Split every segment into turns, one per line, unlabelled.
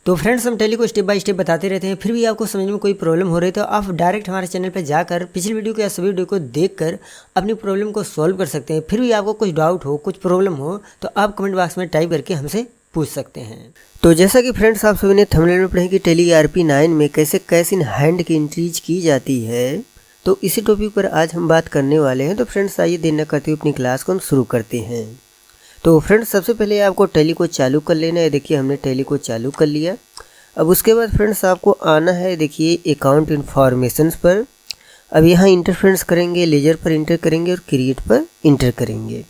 तो फ्रेंड्स हम टैली को स्टेप बाय स्टेप बताते रहते हैं, फिर भी आपको समझ में कोई प्रॉब्लम हो रही है तो आप डायरेक्ट हमारे चैनल पर जाकर पिछली वीडियो को या सभी वीडियो को देखकर अपनी प्रॉब्लम को सॉल्व कर सकते हैं। फिर भी आपको कुछ डाउट हो, कुछ प्रॉब्लम हो तो आप कमेंट बॉक्स में टाइप करके हमसे पूछ सकते हैं। तो जैसा कि फ्रेंड्स आप सभी ने थंबनेल में पढ़ा कि टैली ERP9 में कैसे कैश इन हैंड की एंट्रीज की जाती है, तो इसी टॉपिक पर आज हम बात करने वाले हैं। तो फ्रेंड्स आइए देर न करते हुए अपनी क्लास को हम शुरू करते हैं। तो फ्रेंड्स सबसे पहले आपको टैली को चालू कर लेना है। देखिए हमने टैली को चालू कर लिया। अब उसके बाद फ्रेंड्स आपको आना है, देखिए अकाउंट इन्फॉर्मेशंस पर। अब यहाँ इंटर फ्रेंड्स करेंगे, लेजर पर इंटर करेंगे और क्रिएट पर इंटर करेंगे।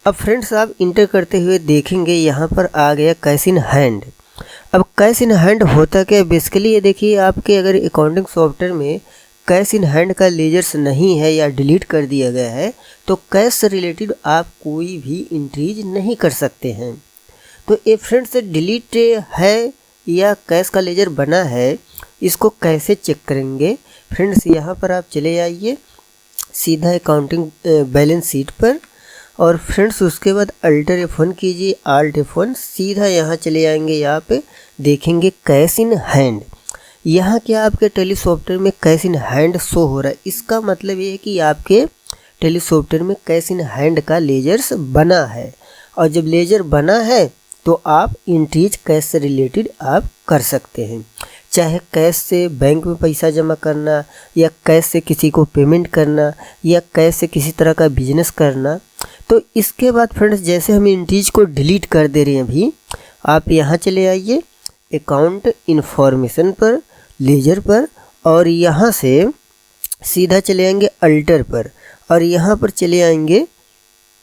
अब फ्रेंड्स आप इंटर करते हुए देखेंगे यहाँ पर आ गया कैश इन हैंड। अब कैश इन हैंड होता क्या है बेसिकली, ये देखिए आपके अगर अकाउंटिंग सॉफ्टवेयर में कैश इन हैंड का लेजर्स नहीं है या डिलीट कर दिया गया है तो कैश से रिलेटेड आप कोई भी एंट्रीज नहीं कर सकते हैं। तो ये फ्रेंड्स डिलीट है या कैश का लेजर बना है, इसको कैसे चेक करेंगे। फ्रेंड्स यहाँ पर आप चले आइए सीधा अकाउंटिंग बैलेंस शीट पर और फ्रेंड्स उसके बाद अल्टर F1 कीजिए, Alt F1, सीधा यहाँ चले आएंगे। यहाँ पे देखेंगे कैश इन हैंड। यहाँ क्या आपके टैली सॉफ्टवेयर में कैश इन हैंड शो हो रहा है। इसका मतलब ये है कि आपके टैली सॉफ्टवेयर में कैश इन हैंड का लेजर्स बना है, और जब लेजर बना है तो आप एंट्रीज कैश से रिलेटेड आप कर सकते हैं। चाहे कैश से बैंक में पैसा जमा करना, या कैश से किसी को पेमेंट करना, या कैश से किसी तरह का बिजनेस करना। तो इसके बाद फ्रेंड्स जैसे हम एंट्रीज को डिलीट कर दे रहे हैं, अभी आप यहाँ चले आइए अकाउंट इन्फॉर्मेशन पर, लेजर पर, और यहाँ से सीधा चले आएंगे अल्टर पर और यहाँ पर चले आएंगे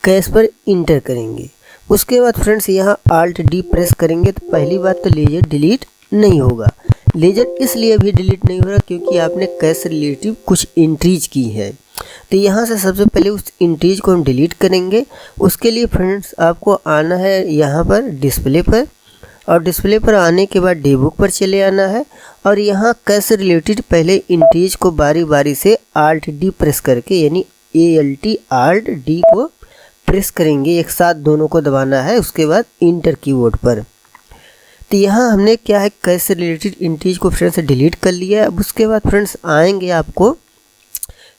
कैश पर इंटर करेंगे। उसके बाद फ्रेंड्स यहाँ Alt D प्रेस करेंगे तो पहली बात तो लेजर डिलीट नहीं होगा। लेजर इसलिए भी डिलीट नहीं हो रहा क्योंकि आपने कैश से रिलेटिव कुछ एंट्रीज की है। तो यहाँ से सबसे पहले उस एंट्रीज को हम डिलीट करेंगे। उसके लिए फ्रेंड्स आपको आना है यहाँ पर डिस्प्ले पर, और डिस्प्ले पर आने के बाद डे बुक पर चले आना है और यहाँ कैश से रिलेटेड पहले एंट्रीज को बारी बारी से Alt D प्रेस करके, यानी Alt D को प्रेस करेंगे, एक साथ दोनों को दबाना है। उसके बाद इंटर कीबोर्ड पर। तो यहाँ हमने क्या है कैश से रिलेटेड एंट्रीज को फ्रेंड्स डिलीट कर लिया। अब उसके बाद फ्रेंड्स आएंगे आपको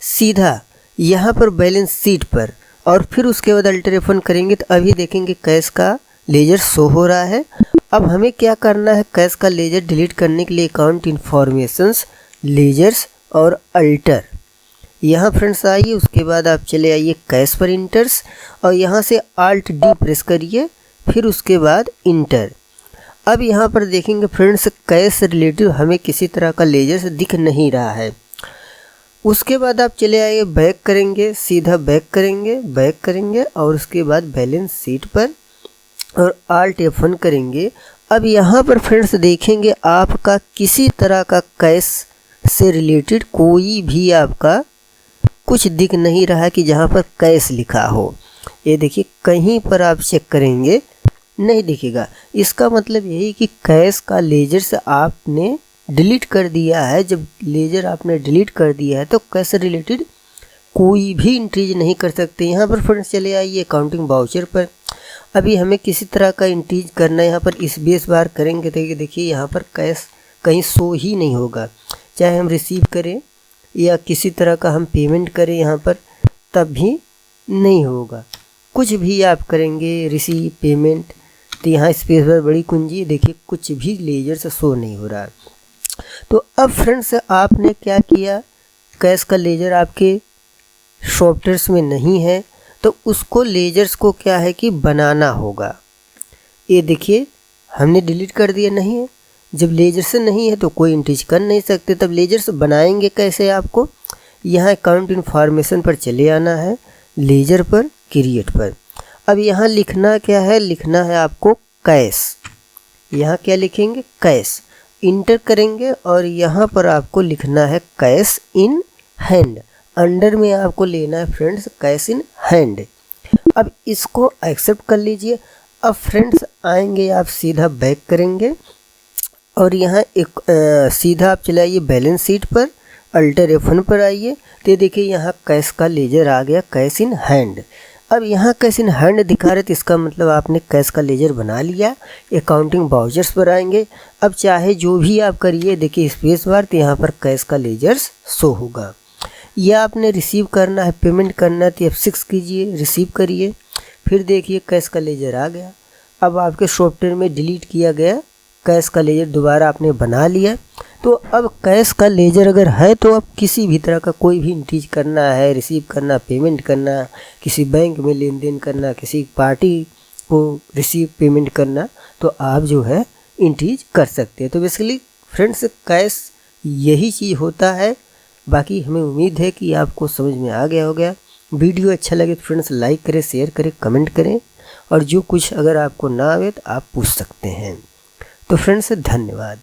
सीधा यहाँ पर बैलेंस शीट पर, और फिर उसके बाद अल्टर F1 करेंगे तो अभी देखेंगे कैश का लेजर शो हो रहा है। अब हमें क्या करना है, कैश का लेजर डिलीट करने के लिए अकाउंट इन्फॉर्मेशंस, लेजर्स और अल्टर, यहाँ फ्रेंड्स आइए। उसके बाद आप चले आइए कैश पर इंटर्स और यहाँ से Alt D प्रेस करिए, फिर उसके बाद इंटर। अब यहाँ पर देखेंगे फ्रेंड्स कैश से रिलेटिव हमें किसी तरह का लेजर दिख नहीं रहा है। उसके बाद आप चले आइए बैक करेंगे, सीधा बैक करेंगे और उसके बाद बैलेंस शीट पर और Alt F1 करेंगे। अब यहाँ पर फ्रेंड्स देखेंगे आपका किसी तरह का कैश से रिलेटेड कोई भी आपका कुछ दिख नहीं रहा कि जहाँ पर कैश लिखा हो। ये देखिए कहीं पर आप चेक करेंगे नहीं दिखेगा। इसका मतलब यही कि कैश का लेजर से आपने डिलीट कर दिया है। जब लेजर आपने डिलीट कर दिया है तो कैश से रिलेटेड कोई भी एंट्रीज नहीं कर सकते। यहाँ पर फ्रेंड्स चले आइए अकाउंटिंग वाउचर पर। अभी हमें किसी तरह का एंट्रीज करना है, यहाँ पर स्पेस बार करेंगे तो देखिए यहाँ पर कैश कहीं शो ही नहीं होगा। चाहे हम रिसीव करें या किसी तरह का हम पेमेंट करें यहाँ पर, तब भी नहीं होगा। कुछ भी आप करेंगे रिसीव, पेमेंट, तो यहाँ स्पेस बार बड़ी कुंजी, देखिए कुछ भी लेजर से शो नहीं हो रहा। तो अब फ्रेंड्स आपने क्या किया, कैश का लेजर आपके सॉफ्टवेयर्स में नहीं है तो उसको लेजर्स को क्या है कि बनाना होगा। ये देखिए हमने डिलीट कर दिया, नहीं है। जब लेजर्स नहीं है तो कोई एंट्रीज कर नहीं सकते, तब लेजर्स बनाएंगे कैसे। आपको यहाँ अकाउंट इन्फॉर्मेशन पर चले आना है, लेजर पर, क्रिएट पर। अब यहाँ लिखना क्या है, लिखना है आपको कैश। यहाँ क्या लिखेंगे, कैश, इंटर करेंगे और यहाँ पर आपको लिखना है कैश इन हैंड। अंडर में आपको लेना है फ्रेंड्स कैश इन हैंड। अब इसको एक्सेप्ट कर लीजिए। अब फ्रेंड्स आएंगे आप सीधा बैक करेंगे और यहाँ एक सीधा आप चले आइए बैलेंस शीट पर, अल्टर F1 पर आइए तो देखिए यहाँ कैश का लेजर आ गया, कैश इन हैंड। अब यहाँ कैश इन हैंड दिखा रहे, तो इसका मतलब आपने कैश का लेजर बना लिया। अकाउंटिंग बाउचर्स पर आएंगे। अब चाहे जो भी आप करिए, देखिए स्पेस बार, तो यहाँ पर कैश का लेजर्स शो होगा। या आपने रिसीव करना है, पेमेंट करना है, तो F6 कीजिए, रिसीव करिए। फिर देखिए कैश का लेजर आ गया। अब आपके सॉफ्टवेयर में डिलीट किया गया कैश का लेजर दोबारा आपने बना लिया। तो अब कैश का लेजर अगर है तो अब किसी भी तरह का कोई भी एंट्रीज करना है, रिसीव करना, पेमेंट करना, किसी बैंक में लेन देन करना, किसी पार्टी को रिसीव पेमेंट करना, तो आप जो है एंट्रीज कर सकते हैं। तो बेसिकली फ्रेंड्स कैश यही चीज़ होता है। बाकी हमें उम्मीद है कि आपको समझ में आ गया होगा। वीडियो अच्छा लगे तो फ्रेंड्स लाइक करें, शेयर करें, कमेंट करें, और जो कुछ अगर आपको ना आवे तो आप पूछ सकते हैं। तो फ्रेंड्स धन्यवाद।